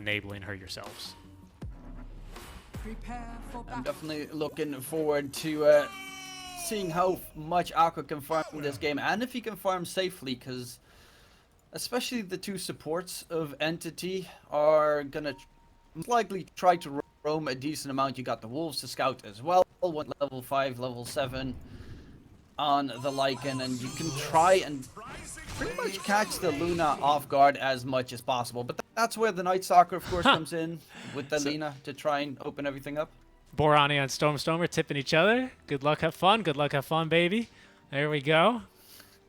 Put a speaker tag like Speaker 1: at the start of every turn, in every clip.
Speaker 1: enabling her yourselves.
Speaker 2: I'm definitely looking forward to seeing how much Aqua can farm in this game, and if he can farm safely, because especially the two supports of Entity are gonna likely try to roam a decent amount. You got the Wolves to scout as well, one level 5, level 7 on the Lycan, and you can try and pretty much catch the Luna off guard as much as possible. But that's where the Night Stalker, of course, comes in with the Lina to try and open everything up.
Speaker 1: Borani and Stormstormer tipping each other. Good luck, have fun. Good luck, have fun, baby. There we go.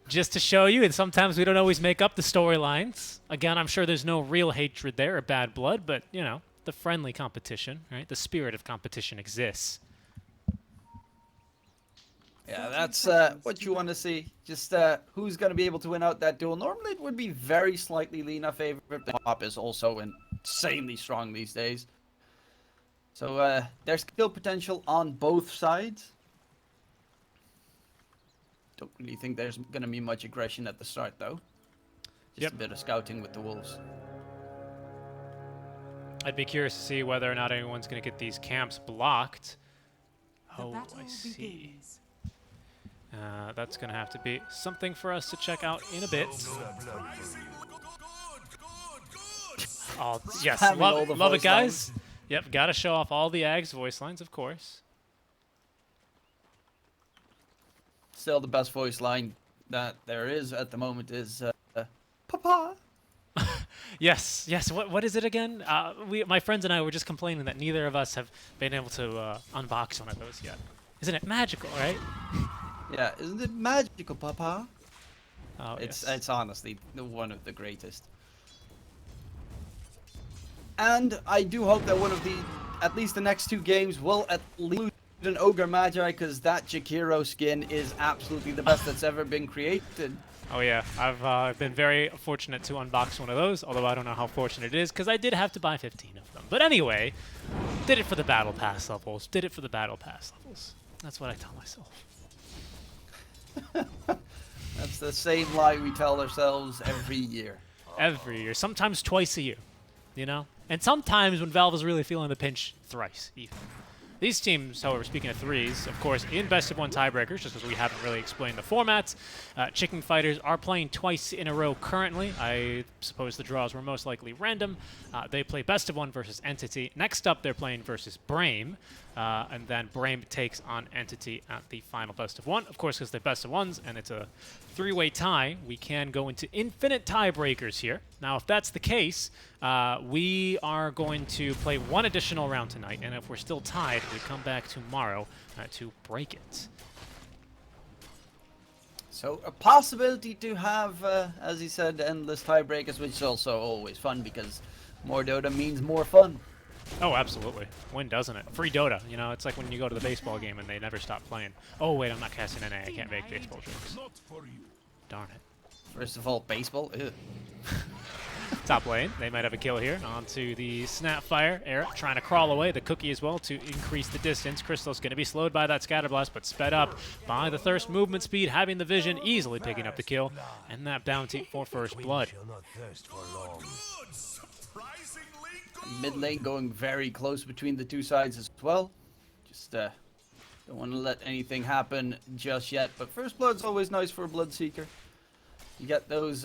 Speaker 1: Just to show you, and sometimes we don't always make up the storylines. Again, I'm sure there's no real hatred there or bad blood, but, you know, the friendly competition, right? The spirit of competition exists.
Speaker 2: Yeah, that's what you want to see. Just who's going to be able to win out that duel. Normally it would be very slightly Lina favorite. The top is also insanely strong these days. So there's skill potential on both sides. Don't really think there's going to be much aggression at the start, though. Just a bit of scouting with the Wolves.
Speaker 1: I'd be curious to see whether or not anyone's going to get these camps blocked. Oh, I see. That's going to have to be something for us to check out in a bit. Oh, yes. Love it, guys. Yep, got to show off all the Ags voice lines, of course.
Speaker 2: Still, the best voice line that there is at the moment is Papa.
Speaker 1: Yes. What is it again? My friends and I were just complaining that neither of us have been able to unbox one of those yet. Isn't it magical, right?
Speaker 2: Yeah, isn't it magical, Papa?
Speaker 1: Oh,
Speaker 2: it's honestly one of the greatest. And I do hope that at least the next 2 games will at least an Ogre Magi, because that Jakiro skin is absolutely the best that's ever been created.
Speaker 1: Oh yeah, I've been very fortunate to unbox one of those, although I don't know how fortunate it is, because I did have to buy 15 of them. But anyway, did it for the Battle Pass levels. That's what I tell myself.
Speaker 2: That's the same lie we tell ourselves every year.
Speaker 1: Every year, sometimes twice a year, you know? And sometimes when Valve is really feeling the pinch, thrice even. These teams, however, speaking of threes, of course, in best-of-1 tiebreakers, just because we haven't really explained the formats, Chicken Fighters are playing twice in a row currently. I suppose the draws were most likely random. They play best-of-1 versus Entity. Next up, they're playing versus Brame, and then Brame takes on Entity at the final best-of-1. Of course, because they're best-of-1s, and it's a 3-way tie, we can go into infinite tiebreakers here. Now, if that's the case, we are going to play 1 additional round tonight, and if we're still tied, we come back tomorrow to break it.
Speaker 2: So a possibility to have, as he said, endless tiebreakers, which is also always fun because more Dota means more fun.
Speaker 1: Oh, absolutely. When doesn't it? Free Dota. You know, it's like when you go to the baseball game and they never stop playing. Oh, wait, I'm not casting NA. I can't make baseball jokes. Darn it.
Speaker 2: First of all, baseball? Ew.
Speaker 1: Top lane, they might have a kill here. Onto the Snapfire. Eric trying to crawl away. The Cookie as well to increase the distance. Crystal's going to be slowed by that Scatterblast, but sped up by the Thirst movement speed, having the vision, easily picking up the kill. And that bounty for first blood.
Speaker 2: Mid lane going very close between the two sides as well. Just don't want to let anything happen just yet. But first blood's always nice for a Bloodseeker. You get those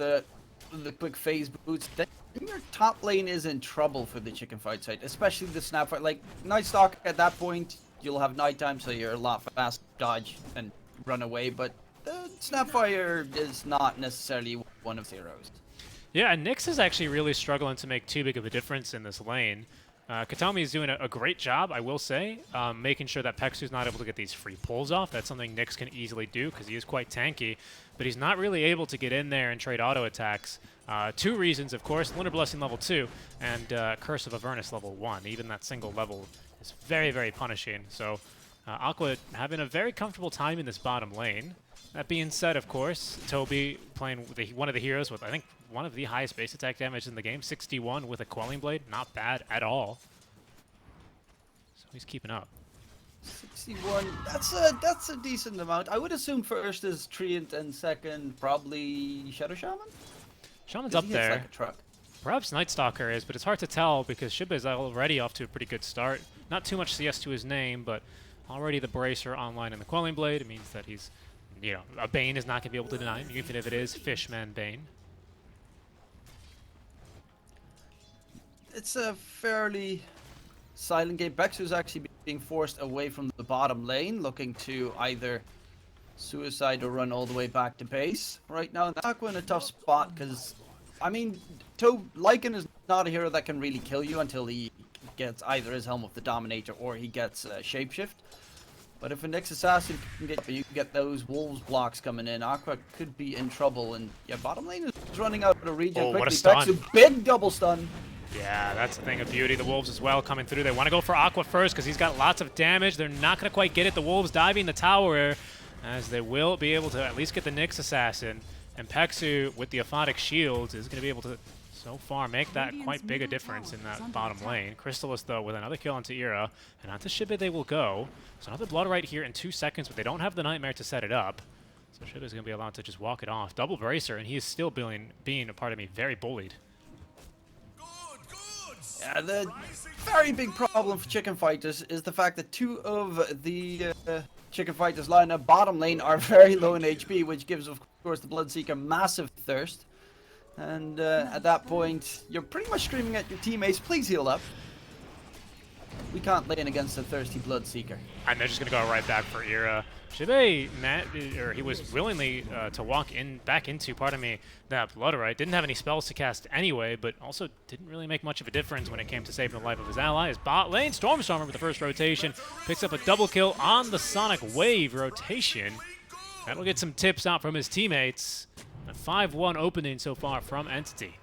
Speaker 2: the quick phase boots. Then your top lane is in trouble for the chicken fight side, especially the Snapfire. Like Night Stalk at that point, you'll have nighttime, so you're a lot fast dodge and run away. But the Snapfire is not necessarily one of the heroes.
Speaker 1: Yeah, and Nyx is actually really struggling to make too big of a difference in this lane. Katomi is doing a great job, I will say, making sure that Pexu's not able to get these free pulls off. That's something Nyx can easily do because he is quite tanky, but he's not really able to get in there and trade auto attacks. 2 reasons, of course, Lunar Blessing level 2 and Curse of Avernus level 1. Even that single level is very, very punishing. So Aqua having a very comfortable time in this bottom lane. That being said, of course, Toby playing one of the heroes with, I think, one of the highest base attack damage in the game, 61 with a Quelling Blade. Not bad at all. So he's keeping up.
Speaker 2: 61, that's a decent amount. I would assume first is Treant and second probably Shadow Shaman?
Speaker 1: Shaman's up there.
Speaker 2: Like a truck.
Speaker 1: Perhaps Night Stalker is, but it's hard to tell because Shiba is already off to a pretty good start. Not too much CS to his name, but already the Bracer online in the Quelling Blade. It means that he's, you know, a Bane is not going to be able to deny him, even if it is Fishman Bane.
Speaker 2: It's a fairly silent game. Bexu's actually being forced away from the bottom lane, looking to either suicide or run all the way back to base. Right now, Aqua in a tough spot because, I mean, Lycan is not a hero that can really kill you until he gets either his Helm of the Dominator or he gets Shapeshift. But if a Nyx Assassin can get you, get those Wolves blocks coming in, Aqua could be in trouble. And yeah, bottom lane is running out of regen quickly.
Speaker 1: What a stun.
Speaker 2: Bexu, big double stun.
Speaker 1: Yeah, that's the thing of beauty. The Wolves as well coming through. They want to go for Aqua first because he's got lots of damage. They're not going to quite get it. The Wolves diving the tower as they will be able to at least get the Nyx Assassin. And Pexu with the Aphotic Shields is going to be able to, so far, make that quite big a difference in that bottom lane. Crystallis, though, with another kill onto Ira. And onto Shiba they will go. So another Blood right here in 2 seconds, but they don't have the Nightmare to set it up. So Shiba's going to be allowed to just walk it off. Double Bracer, and he is still being a part of me, very bullied.
Speaker 2: Yeah, the very big problem for Chicken Fighters is the fact that 2 of the Chicken Fighters lineup bottom lane are very low in HP, which gives, of course, the Bloodseeker massive thirst. And at that point, you're pretty much screaming at your teammates, please heal up. We can't lane against a thirsty Bloodseeker.
Speaker 1: And they're just going to go right back for Ira. Shiba, he was willingly to walk back into, pardon me, that Bloodrite. Didn't have any spells to cast anyway, but also didn't really make much of a difference when it came to saving the life of his ally. His bot lane, Stormstormer with the first rotation, picks up a double kill on the Sonic Wave rotation. That'll get some tips out from his teammates. A 5-1 opening so far from Entity.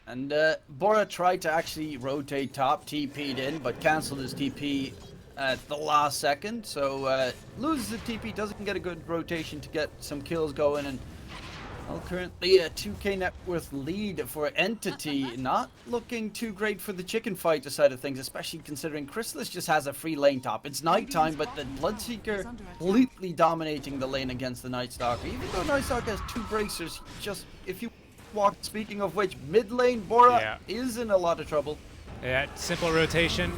Speaker 2: And Bora tried to actually rotate top, TP'd in, but cancelled his TP at the last second. So loses the TP, doesn't get a good rotation to get some kills going. And well, currently a 2k net worth lead for Entity. Not looking too great for the Chicken Fighter side of things, especially considering Crystallis just has a free lane top. It's nighttime, but the Bloodseeker completely dominating the lane against the Night Stalker. Even though Night Stalker has 2 bracers, just if you walk, speaking of which, mid lane Bora is in a lot of trouble.
Speaker 1: Yeah, simple rotation.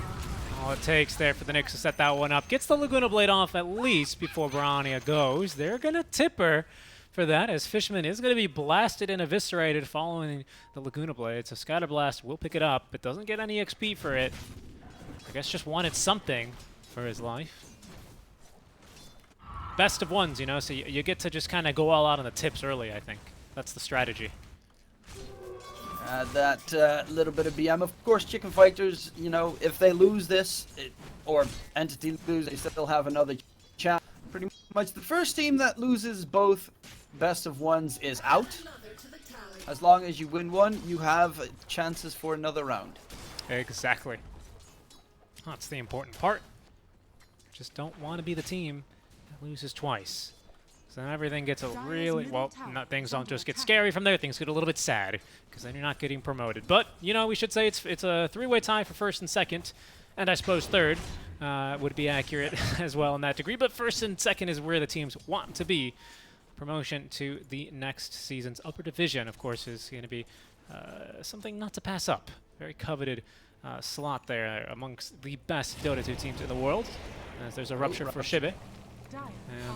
Speaker 1: All it takes there for the Nyx to set that one up. Gets the Laguna Blade off at least before Brania goes. They're going to tip her for that, as Fishman is going to be blasted and eviscerated following the Laguna Blade. So Scatterblast will pick it up, but doesn't get any XP for it. I guess just wanted something for his life. Best of ones, you know, so you get to just kind of go all out on the tips early, I think. That's the strategy.
Speaker 2: That little bit of BM. Of course, Chicken Fighters, you know, if they lose this, or Entity lose, they still have another chance. Pretty much the first team that loses both best of ones is out. As long as you win one, you have chances for another round.
Speaker 1: Exactly. That's the important part. Just don't want to be the team that loses twice. So then everything gets a really, well, things don't just get scary from there, things get a little bit sad, because then you're not getting promoted. But, you know, we should say it's a 3-way tie for first and second, and I suppose third would be accurate as well in that degree. But first and second is where the teams want to be. Promotion to the next season's upper division, of course, is going to be something not to pass up. Very coveted slot there amongst the best Dota2 teams in the world, as there's a rupture for Shiba.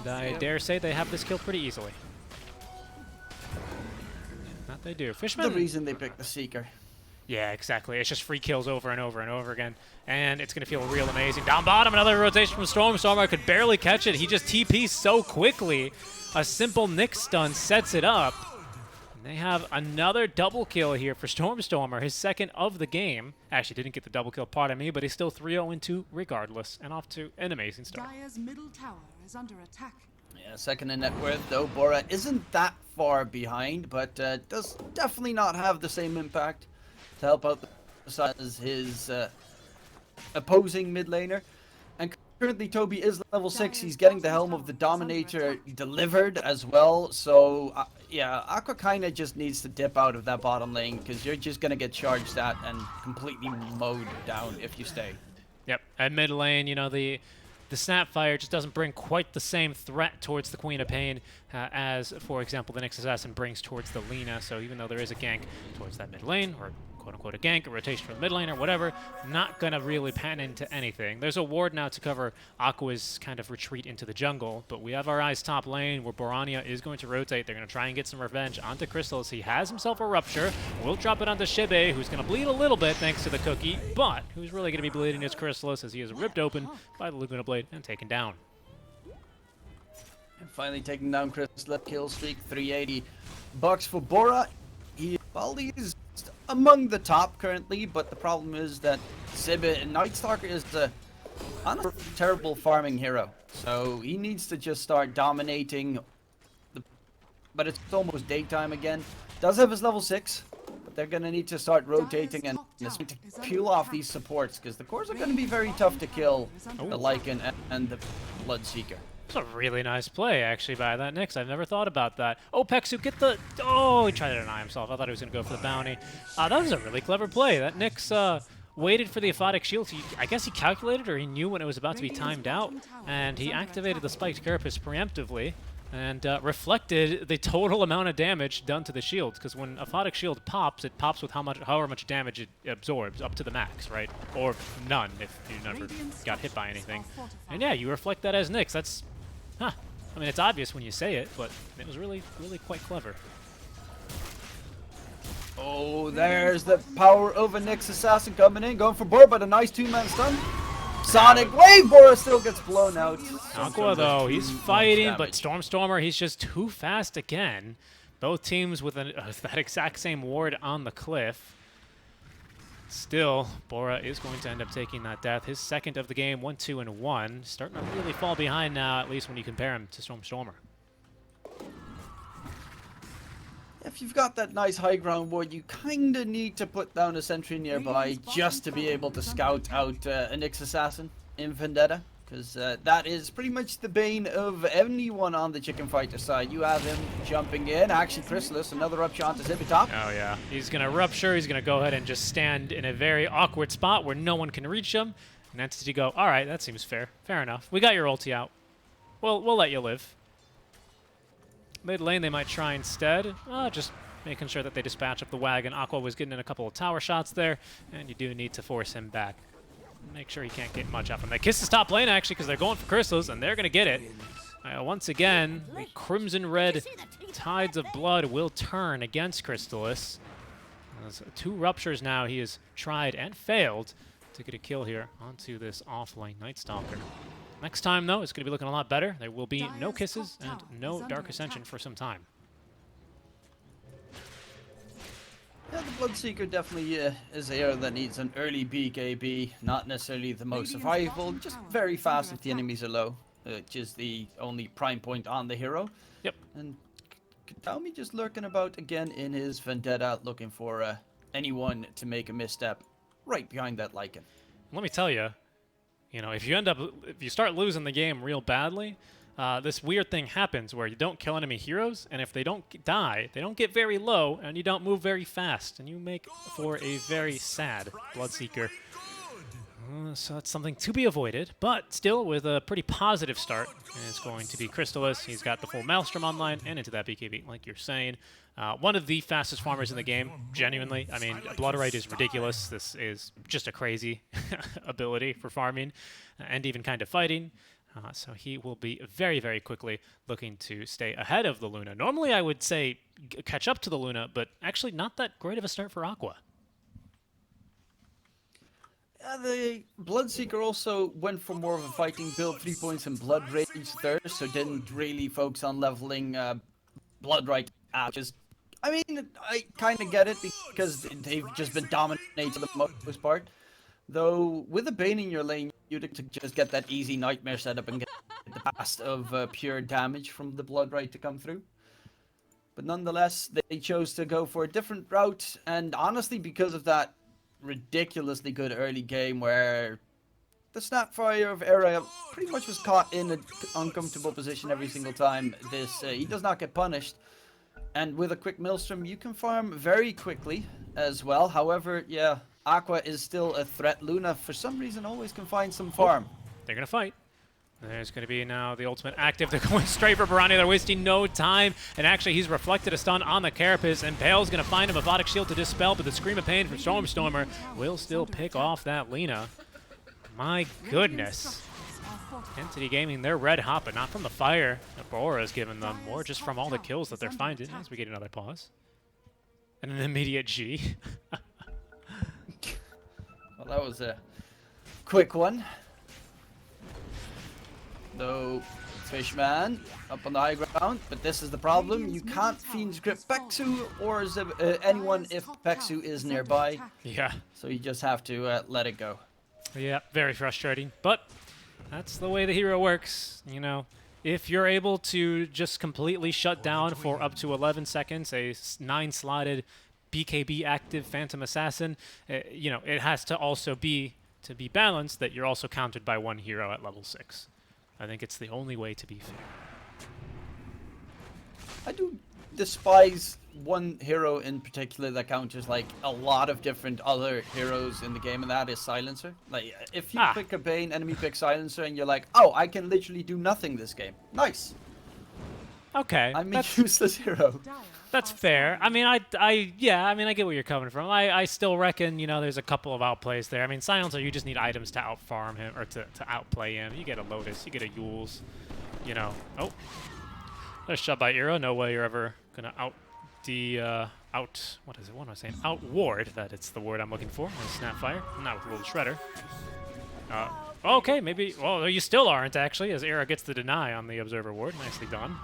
Speaker 1: And I dare say they have this kill pretty easily. That they do. Fishman.
Speaker 2: The reason they picked the Seeker.
Speaker 1: Yeah, exactly. It's just free kills over and over and over again. And it's going to feel real amazing. Down bottom, another rotation from Stormstormer. Could barely catch it. He just TPs so quickly. A simple Nyx stun sets it up. And they have another double kill here for Stormstormer, his second of the game. Actually, didn't get the double kill, pardon me, but he's still 3-0-2 regardless. And off to an amazing start.
Speaker 3: Dire's middle tower is under attack.
Speaker 2: Yeah, second in net worth, though. Bora isn't that far behind, but does definitely not have the same impact to help out as his opposing mid laner. And currently Toby is level 6. He's getting the Helm of the Dominator delivered as well. So yeah, Aqua kinda just needs to dip out of that bottom lane, because you're just gonna get charged at and completely mowed down if you stay.
Speaker 1: Yep, at mid lane, you know, the the Snapfire just doesn't bring quite the same threat towards the Queen of Pain as, for example, the Nyx Assassin brings towards the Lina. So even though there is a gank towards that mid lane, or quote-unquote a gank, a rotation from the mid lane or whatever, not going to really pan into anything. There's a ward now to cover Aqua's kind of retreat into the jungle, but we have our eyes top lane where Borania is going to rotate. They're going to try and get some revenge onto Crystal as he has himself a Rupture. We'll drop it onto Shibe, who's going to bleed a little bit thanks to the cookie, but who's really going to be bleeding is Crystallis as he is ripped open by the Laguna Blade and taken down.
Speaker 2: And finally taking down Crystallis, kill streak 380 bucks for Bora. He's among the top currently, but the problem is that Sibit and Nightstalker is a terrible farming hero. So he needs to just start dominating. But it's almost daytime again. Does have his level 6, but they're going to need to start rotating and to peel off these supports, because the cores are going to be very tough to kill the Lycan and the Bloodseeker.
Speaker 1: It's a really nice play, actually, by that Nyx. I've never thought about that. Oh, Pexu, get the... Oh, he tried to deny himself. I thought he was going to go for the bounty. That was a really clever play. That Nyx waited for the Aphotic Shield. I guess he calculated, or he knew when it was about to be timed out, and he activated the Spiked Carapace preemptively and reflected the total amount of damage done to the shields, because when Aphotic Shield pops, it pops with however much damage it absorbs, up to the max, right? Or none, if you never got hit by anything. And yeah, you reflect that as Nyx. That's... Huh. I mean, it's obvious when you say it, but it was really, really quite clever.
Speaker 2: Oh, there's the power of a Nyx Assassin coming in, going for Bora, but a nice two-man stun. Sonic Wave, Bora still gets blown out.
Speaker 1: Aqua, though, he's fighting, but Stormstormer, he's just too fast again. Both teams with that exact same ward on the cliff. Still, Bora is going to end up taking that death. His second of the game, 1-2-1. Starting to really fall behind now, at least when you compare him to Stormstormer.
Speaker 2: If you've got that nice high ground ward, you kind of need to put down a sentry nearby just to be able to scout out a Nyx Assassin in Vendetta. Because that is pretty much the bane of anyone on the Chicken Fighter side. You have him jumping in. Actually, Crystallis, another Rupture onto Zippy-Top.
Speaker 1: Oh, yeah. He's going to Rupture. He's going to go ahead and just stand in a very awkward spot where no one can reach him. And Entity go, all right, that seems fair. Fair enough. We got your ulti out. We'll let you live. Mid lane, they might try instead. Just making sure that they dispatch up the wagon. Aqua was getting in a couple of tower shots there, and you do need to force him back. Make sure he can't get much out from that. Kiss the top lane, actually, because they're going for Crystals, and they're going to get it. Once again, the crimson-red tides of blood will turn against Crystallis. There's 2 Ruptures now. He has tried and failed to get a kill here onto this off-lane Nightstalker. Next time, though, it's going to be looking a lot better. There will be no kisses and no Dark Ascension for some time.
Speaker 2: Yeah, the Bloodseeker definitely is a hero that needs an early BKB, not necessarily the most survivable, just very fast if the enemies are low, which is the only prime point on the hero.
Speaker 1: Yep.
Speaker 2: And Kataomi just lurking about again in his Vendetta, looking for anyone to make a misstep right behind that Lycan.
Speaker 1: Let me tell you, if you start losing the game real badly, this weird thing happens where you don't kill enemy heroes, and if they don't die, they don't get very low, and you don't move very fast, and you make for a very sad Bloodseeker. So that's something to be avoided, but still with a pretty positive start. And it's going to be Crystallis. He's got the full Maelstrom online and into that BKB, like you're saying. One of the fastest farmers in the game, genuinely. I mean, Bloodrite is ridiculous. This is just a crazy ability for farming and even kind of fighting. So he will be very, very quickly looking to stay ahead of the Luna. Normally, I would say catch up to the Luna, but actually not that great of a start for Aqua.
Speaker 2: The Bloodseeker also went for more of a fighting build, 3 points in Blood Rage Thirst, so didn't really focus on leveling Bloodrite out. I mean, I kind of get it because they've just been dominating for the most part. Though, with a Bane in your lane, you'd just get that easy Nightmare setup and get the blast of pure damage from the Bloodrite to come through. But nonetheless, they chose to go for a different route, and honestly, because of that ridiculously good early game where the Snapfire of Era pretty much was caught in an uncomfortable position every single time, he does not get punished. And with a quick Maelstrom, you can farm very quickly as well. However, yeah, Aqua is still a threat. Luna, for some reason, always can find some farm.
Speaker 1: They're going to fight. There's going to be now the ultimate active. They're going straight for Barani. They're wasting no time. And actually, he's reflected a stun on the Carapace. And Pale's going to find him a Votic Shield to dispel. But the Scream of Pain from Stormstormer will still pick off that Lina. My goodness. Entity Gaming, they're red hot, but not from the fire that Bora's given them. More just from all the kills that they're finding. As we get another pause. And an immediate G.
Speaker 2: Well, that was a quick one. Though Fishman up on the high ground, but this is the problem. You can't Fiend's Grip Peksu or anyone if Peksu is nearby.
Speaker 1: Yeah.
Speaker 2: So you just have to let it go.
Speaker 1: Yeah, very frustrating. But that's the way the hero works, you know. If you're able to just completely shut down for up to 11 seconds, a 9-slotted BKB active Phantom Assassin, you know, it has to also be, to be balanced, that you're also countered by one hero at level 6. I think it's the only way to be fair.
Speaker 2: I do despise one hero in particular that counters like a lot of different other heroes in the game, and that is Silencer. Like, if you pick a Bane, enemy picks Silencer, and you're like, oh, I can literally do nothing this game. Nice.
Speaker 1: Okay.
Speaker 2: I'm a useless hero.
Speaker 1: That's fair. I mean, I get where you're coming from. I still reckon, you know, there's a couple of outplays there. I mean, Silencer, you just need items to outfarm him, or to outplay him. You get a Lotus, you get a Yules, you know. Oh. Nice shot by Ira. No way you're ever gonna what am I saying? Outward, that it's the word I'm looking for. Snapfire. Not with a little Shredder. Okay, maybe, well, you still aren't, actually, as Ira gets the deny on the Observer Ward. Nicely done.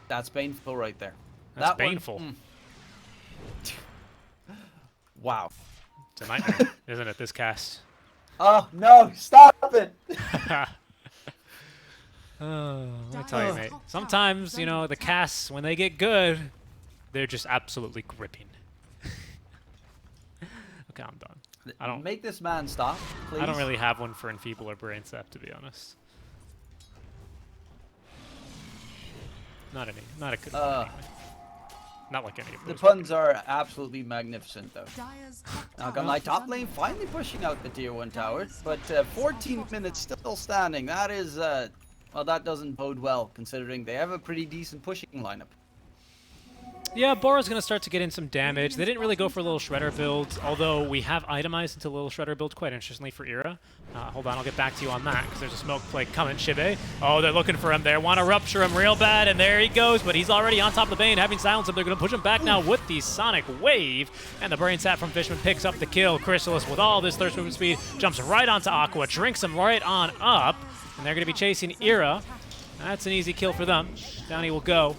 Speaker 2: That's painful right there.
Speaker 1: That's painful.
Speaker 2: Wow.
Speaker 1: It's a nightmare, isn't it, this cast?
Speaker 2: Oh, no, stop it!
Speaker 1: Oh, let me tell you, mate. Sometimes, you know, the casts, when they get good, they're just absolutely gripping. Okay, I'm done. I don't
Speaker 2: make this man stop, please.
Speaker 1: I don't really have one for Enfeeble or Brain Sap, to be honest. Not a good one, anyway. Not like any of those.
Speaker 2: The puns are absolutely magnificent, though. Now, got my top lane finally pushing out the tier 1 tower, but 14 minutes still standing. That is, well, that doesn't bode well, considering they have a pretty decent pushing lineup.
Speaker 1: Yeah, Bora's going to start to get in some damage. They didn't really go for little Shredder builds, although we have itemized into little Shredder build quite interestingly for Ira. Hold on, I'll get back to you on that, because there's a smoke play coming. Shibe. Oh, they're looking for him there. Want to rupture him real bad, and there he goes, but he's already on top of the Bane, having silenced him. They're going to push him back now with the Sonic Wave, and the Brain Sap from Fishman picks up the kill. Chrysalis, with all this thirst movement speed, jumps right onto Aqua, drinks him right on up, and they're going to be chasing Ira. That's an easy kill for them. Down he will go.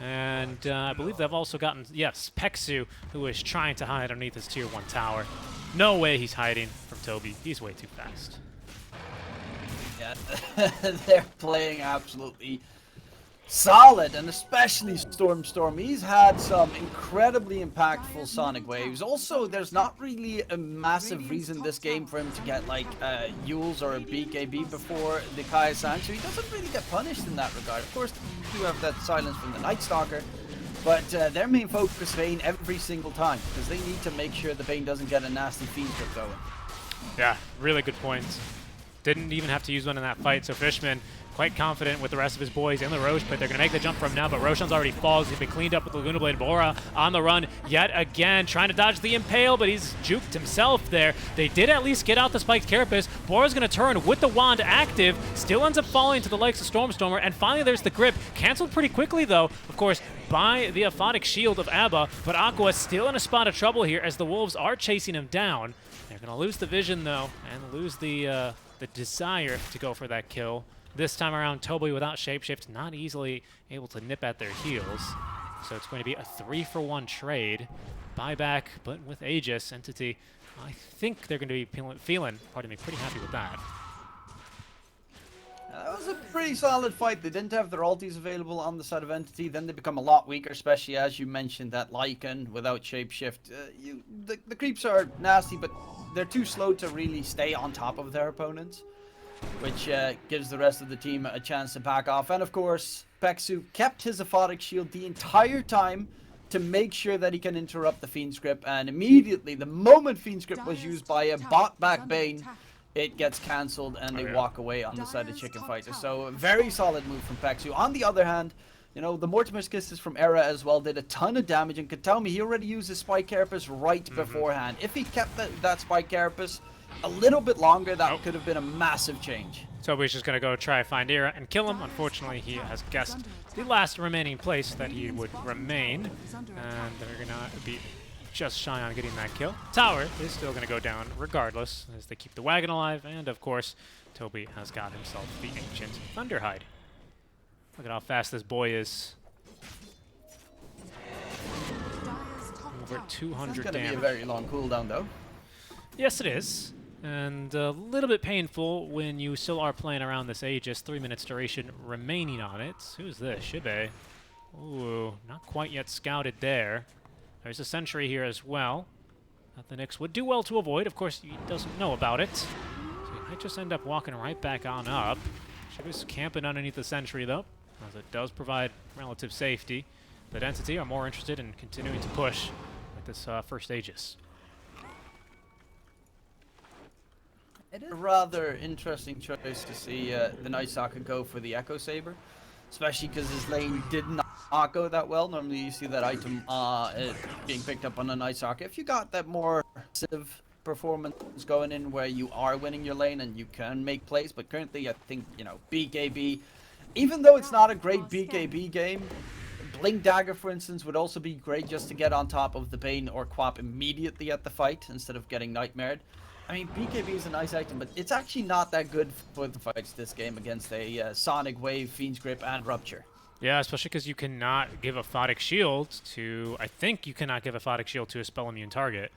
Speaker 1: And I believe they've also gotten, yes, Peksu, who is trying to hide underneath his tier 1 tower. No way he's hiding from Toby. He's way too fast.
Speaker 2: Yeah, they're playing absolutely solid, and especially Storm. He's had some incredibly impactful Sonic Waves. Also, there's not really a massive reason this game for him to get like Yules or a BKB before the Kaya-san, so he doesn't really get punished in that regard. Of course, you do have that silence from the Night Stalker, but their main focus Bane every single time, because they need to make sure the Bane doesn't get a nasty Fiend Grip going.
Speaker 1: Yeah, really good points. Didn't even have to use one in that fight, so Fishman quite confident with the rest of his boys in the Roche pit. They're going to make the jump from now, but Roshan's already falls. He's been cleaned up with the Luna Blade. Bora on the run yet again, trying to dodge the Impale, but he's juked himself there. They did at least get out the spiked Carapace. Bora's going to turn with the wand active, still ends up falling to the likes of Stormstormer, and finally there's the grip. Canceled pretty quickly, though, of course, by the Aphotic Shield of Abba, but Aqua still in a spot of trouble here as the Wolves are chasing him down. They're going to lose the vision, though, and lose the desire to go for that kill. This time around, Toby without Shapeshift, not easily able to nip at their heels. So it's going to be a 3-for-1 trade. Buyback, but with Aegis, Entity, I think they're going to be feeling, pardon me, pretty happy with that.
Speaker 2: That was a pretty solid fight. They didn't have their ultis available on the side of Entity. Then they become a lot weaker, especially as you mentioned that Lycan without Shapeshift. The creeps are nasty, but they're too slow to really stay on top of their opponents, which gives the rest of the team a chance to back off. And of course, Peksu kept his Aphotic Shield the entire time to make sure that he can interrupt the Fiend's Grip. And immediately, the moment Fiend's Grip was used by a bot back Bane, it gets cancelled and they
Speaker 1: yeah.
Speaker 2: walk away on the side of Chicken Fighter. So a very solid move from Pexu. On the other hand, you know, the Mortimer's Kisses from Era as well did a ton of damage, and Katami, he already used his Spike Carapace right beforehand. If he kept that Spike Carapace a little bit longer, that could have been a massive change.
Speaker 1: Toby's just going to go try find Era and kill him. Unfortunately, he has guessed the last remaining place that he would remain, and they're going to be just shy on getting that kill. Tower is still going to go down regardless as they keep the wagon alive, and of course, Toby has got himself the Ancient Thunderhide. Look at how fast this boy is. Over 200
Speaker 2: It's going to be
Speaker 1: damage.
Speaker 2: a very long cooldown, though.
Speaker 1: Yes, it is. And a little bit painful when you still are playing around this Aegis. 3 minutes duration remaining on it. Who's this? Shibe. Ooh, not quite yet scouted there. There's a sentry here as well that the Nyx would do well to avoid. Of course, he doesn't know about it. So he might just end up walking right back on up. Shibe's camping underneath the sentry, though, as it does provide relative safety. But Entity are more interested in continuing to push with this first Aegis.
Speaker 2: It is a rather interesting choice to see the Night Stalker go for the Echo Saber, especially because his lane did not go that well. Normally you see that item being picked up on the Night Stalker. If you got that more aggressive performance going in where you are winning your lane and you can make plays, but currently I think, you know, BKB, even though it's not a great BKB game, Blink Dagger, for instance, would also be great just to get on top of the Bane or Quap immediately at the fight instead of getting Nightmared. I mean, BKB is a nice item, but it's actually not that good for the fights this game against a Sonic Wave, Fiend's Grip, and Rupture.
Speaker 1: Yeah, especially because you cannot give a Photic Shield to... I think you cannot give a Photic Shield to a spell immune target.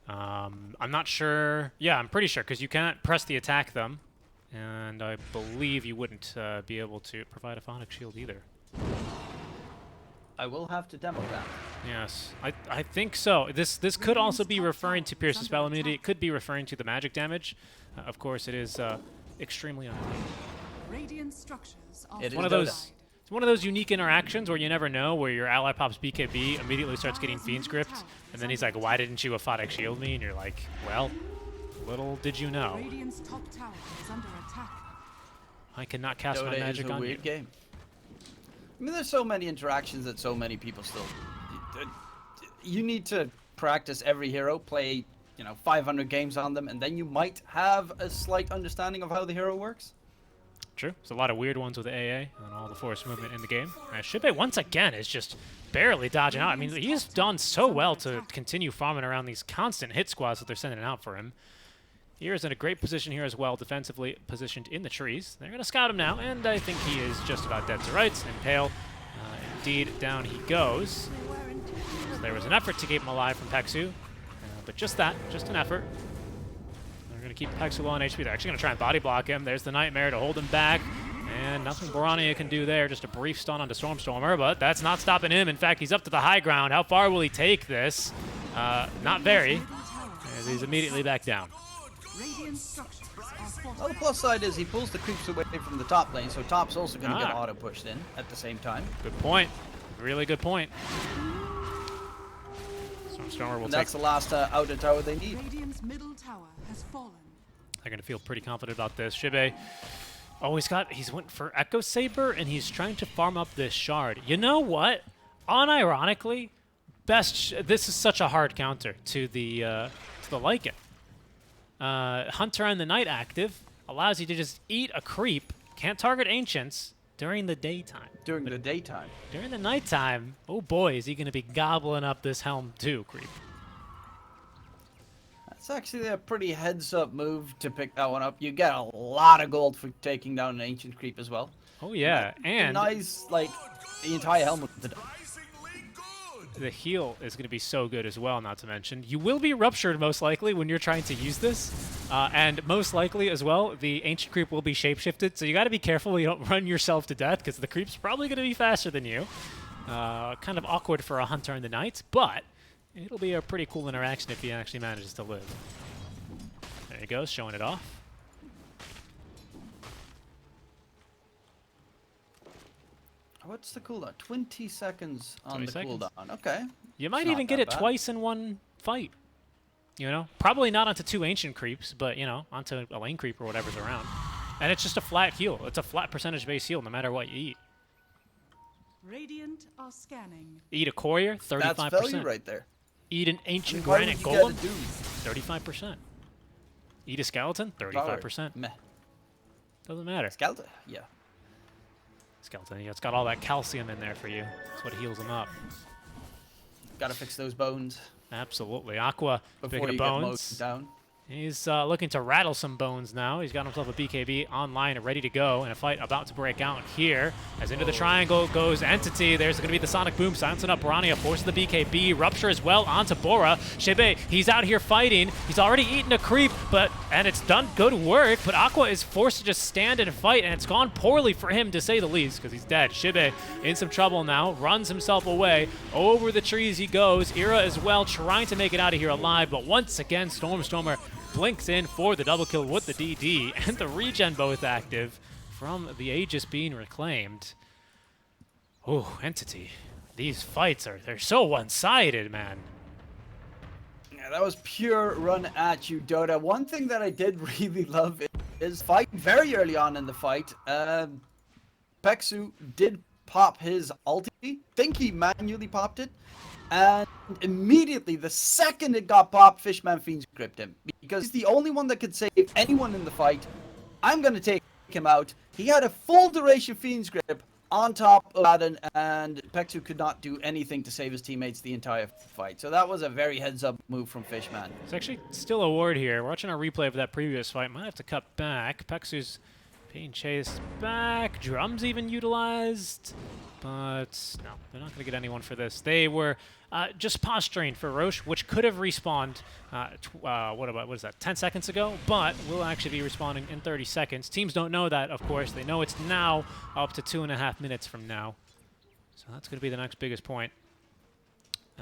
Speaker 1: I'm not sure... Yeah, I'm pretty sure, because you can't press the attack them. And I believe you wouldn't be able to provide a Photic Shield either.
Speaker 2: I will have to demo that.
Speaker 1: Yes, I think so. This could also be referring to Pierce's spell immunity. It could be referring to the magic damage. Of course, it is extremely unstable.
Speaker 3: Radiant structures are
Speaker 2: It's
Speaker 1: One of those. It's one of those unique interactions where you never know, where your ally pops BKB, immediately starts getting Fiend's Gripped, and then he's like, "Why didn't you Aphotic Shield me?" And you're like, "Well, little did you know,
Speaker 3: Radiant's top tower is under attack.
Speaker 1: I cannot cast my
Speaker 2: Dota
Speaker 1: magic
Speaker 2: is a
Speaker 1: on you."
Speaker 2: weird game. I mean, there's so many interactions that so many people still... You need to practice every hero, play, you know, 500 games on them, and then you might have a slight understanding of how the hero works.
Speaker 1: True. There's a lot of weird ones with AA and all the force movement in the game. Shibe, once again, is just barely dodging out. I mean, he's done so well to continue farming around these constant hit squads that they're sending out for him. Here is in a great position here as well, defensively positioned in the trees. They're going to scout him now, and I think he is just about dead to rights. Impale, indeed, down he goes. So there was an effort to keep him alive from Pexu, but just that, just an effort. They're going to keep Pexu low on HP. They're actually going to try and body block him. There's the Nightmare to hold him back, and nothing Borania can do there. Just a brief stun onto Stormstormer, but that's not stopping him. In fact, he's up to the high ground. How far will he take this? Not very, as he's immediately back down.
Speaker 3: Radiant structures are
Speaker 2: Well, the plus side is he pulls the creeps away from the top lane, so top's also going to get auto pushed in at the same time.
Speaker 1: Good point. Really good point. Stormstormer will
Speaker 2: And
Speaker 1: take...
Speaker 2: that's the last outer tower they need.
Speaker 3: Radiant's middle tower has fallen.
Speaker 1: They're going to feel pretty confident about this. Shibe, he's went for Echo Saber, and he's trying to farm up this shard. You know what? Unironically, this is such a hard counter to the Lycan. Hunter and the Night active allows you to just eat a creep, can't target Ancients during the daytime.
Speaker 2: During the daytime.
Speaker 1: During the nighttime, oh boy, is he going to be gobbling up this Helm 2 creep.
Speaker 2: That's actually a pretty heads-up move to pick that one up. You get a lot of gold for taking down an ancient creep as well.
Speaker 1: Oh yeah, and
Speaker 2: nice, like, the entire helmet.
Speaker 1: The heal is going to be so good as well, not to mention. You will be ruptured most likely when you're trying to use this. And most likely as well, the ancient creep will be shapeshifted. So you got to be careful you don't run yourself to death because the creep's probably going to be faster than you. Kind of awkward for a Hunter in the Night, but it'll be a pretty cool interaction if he actually manages to live. There he goes, showing it off.
Speaker 2: What's the cooldown? 20 seconds on
Speaker 1: 20
Speaker 2: the
Speaker 1: seconds.
Speaker 2: cooldown. Okay.
Speaker 1: You might
Speaker 2: Not
Speaker 1: even get
Speaker 2: that
Speaker 1: it
Speaker 2: bad.
Speaker 1: twice in one fight. You know, probably not onto 2 ancient creeps, but you know, onto a lane creep or whatever's around. And it's just a flat heal. It's a flat percentage base heal no matter what you eat.
Speaker 3: Radiant are scanning.
Speaker 1: Eat a courier, 35%.
Speaker 2: That's value right there.
Speaker 1: Eat an ancient
Speaker 2: Why
Speaker 1: granite
Speaker 2: would you
Speaker 1: golem,
Speaker 2: get a Doom?
Speaker 1: 35%. Eat a skeleton, 35%.
Speaker 2: Meh.
Speaker 1: Doesn't matter.
Speaker 2: Skeleton? Yeah.
Speaker 1: Skeleton, yeah, it's got all that calcium in there for you. That's what heals them up.
Speaker 2: Gotta fix those bones
Speaker 1: Absolutely. Aqua,
Speaker 2: before
Speaker 1: big
Speaker 2: you get mowed
Speaker 1: bones.
Speaker 2: down.
Speaker 1: He's looking to rattle some bones now. He's got himself a BKB online and ready to go, and a fight about to break out here. As into the triangle goes Entity. There's going to be the Sonic Boom, silencing up Piranha, forces the BKB. Rupture as well onto Bora. Shebe, he's out here fighting. He's already eaten a creep, and it's done good work, but Aqua is forced to just stand and fight, and it's gone poorly for him, to say the least, because he's dead. Shebe in some trouble now, runs himself away. Over the trees he goes. Ira as well, trying to make it out of here alive, but once again, Stormstormer blinks in for the double kill with the DD, and the regen both active from the Aegis being reclaimed. Oh, Entity. These fights they're so one-sided, man.
Speaker 2: Yeah, that was pure run at you, Dota. One thing that I did really love is fighting very early on in the fight. Peksu did pop his ulti. Think he manually popped it. And immediately, the second it got popped, Fishman Fiends gripped him. Because he's the only one that could save anyone in the fight. I'm going to take him out. He had a full duration Fiends grip on top of Aladdin, and Peksu could not do anything to save his teammates the entire fight. So that was a very heads-up move from Fishman.
Speaker 1: It's actually still a ward here. We're watching a replay of that previous fight. Might have to cut back. Peksu's being chased back. Drums even utilized. But no, they're not going to get anyone for this. They were just posturing for Roche, which could have respawned, what is that, 10 seconds ago? But will actually be respawning in 30 seconds. Teams don't know that, of course. They know it's now up to 2.5 minutes from now. So that's going to be the next biggest point.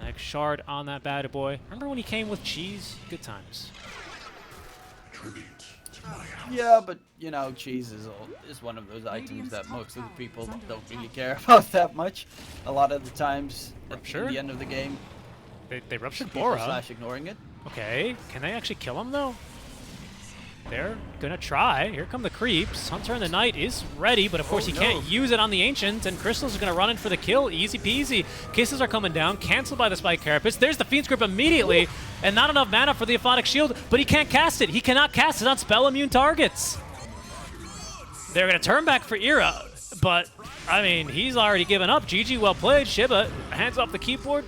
Speaker 1: Next shard on that bad boy. Remember when he came with cheese? Good times.
Speaker 2: Yeah, but you know, cheese is one of those items that most of the people don't really care about that much. A lot of the times at the end of the game,
Speaker 1: They ruptured
Speaker 2: people
Speaker 1: Bora.
Speaker 2: ignoring it.
Speaker 1: Okay, can they actually kill him though? They're gonna try. Here come the creeps. Hunter in the Night is ready, but of course he can't use it on the Ancient, and Crystal's gonna run in for the kill. Easy peasy. Kisses are coming down, canceled by the Spike Carapace. There's the Fiend's Grip immediately, and not enough mana for the Aphotic Shield, but he can't cast it. He cannot cast it on spell immune targets. They're gonna turn back for Ira, but I mean, he's already given up. GG, well played. Shiba hands off the keyboard.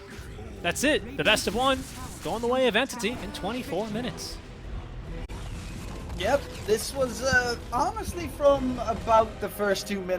Speaker 1: That's it. The best of one going the way of Entity in 24 minutes.
Speaker 2: Yep, this was honestly from about the first 2 minutes.